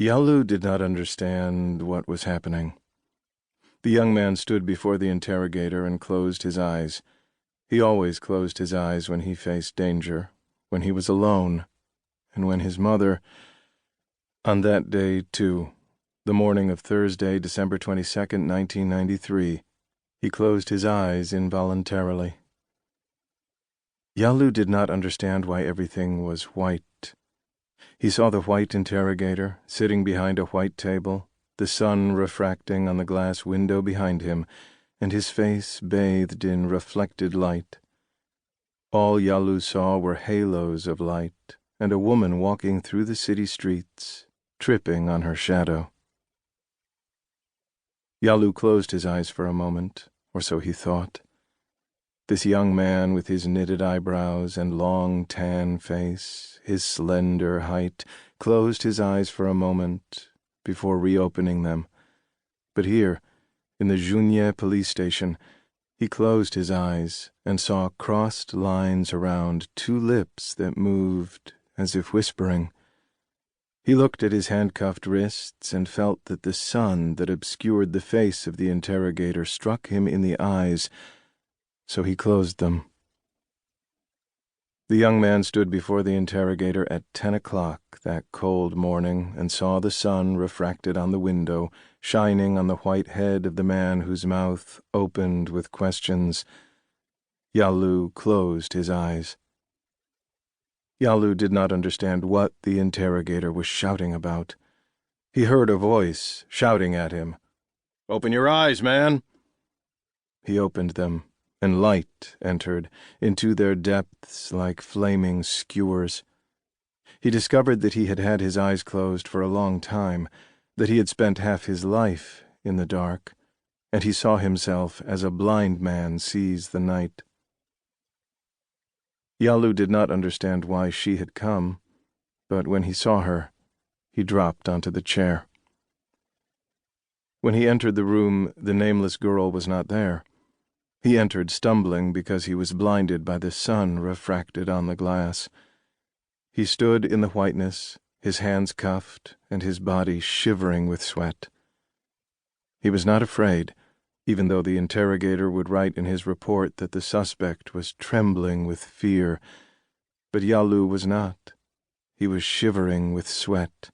Yalo did not understand what was happening. The young man stood before the interrogator and closed his eyes. He always closed his eyes when he faced danger, when he was alone, and when his mother... On that day, too, the morning of Thursday, December 22nd, 1993, he closed his eyes involuntarily. Yalo did not understand why everything was white. He saw the white interrogator sitting behind a white table, the sun refracting on the glass window behind him, and his face bathed in reflected light. All Yalo saw were halos of light, and a woman walking through the city streets, tripping on her shadow. Yalo closed his eyes for a moment, or so he thought. This young man with his knitted eyebrows and long tan face, his slender height, closed his eyes for a moment before reopening them. But here, in the Jounieh police station, he closed his eyes and saw crossed lines around two lips that moved as if whispering. He looked at his handcuffed wrists and felt that the sun that obscured the face of the interrogator struck him in the eyes, so he closed them. The young man stood before the interrogator at 10 o'clock that cold morning and saw the sun refracted on the window, shining on the white head of the man whose mouth opened with questions. Yalo closed his eyes. Yalo did not understand what the interrogator was shouting about. He heard a voice shouting at him, "Open your eyes, man!" He opened them, and light entered into their depths like flaming skewers. He discovered that he had had his eyes closed for a long time, that he had spent half his life in the dark, and he saw himself as a blind man sees the night. Yalo did not understand why she had come, but when he saw her, he dropped onto the chair. When he entered the room, the nameless girl was not there. He entered stumbling because he was blinded by the sun refracted on the glass. He stood in the whiteness, his hands cuffed and his body shivering with sweat. He was not afraid, even though the interrogator would write in his report that the suspect was trembling with fear. But Yalo was not. He was shivering with sweat.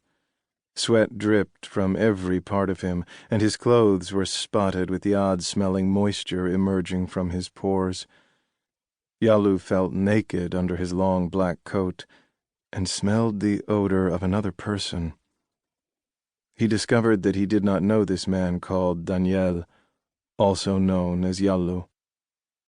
Sweat dripped from every part of him, and his clothes were spotted with the odd-smelling moisture emerging from his pores. Yalo felt naked under his long black coat, and smelled the odor of another person. He discovered that he did not know this man called Daniel, also known as Yalo.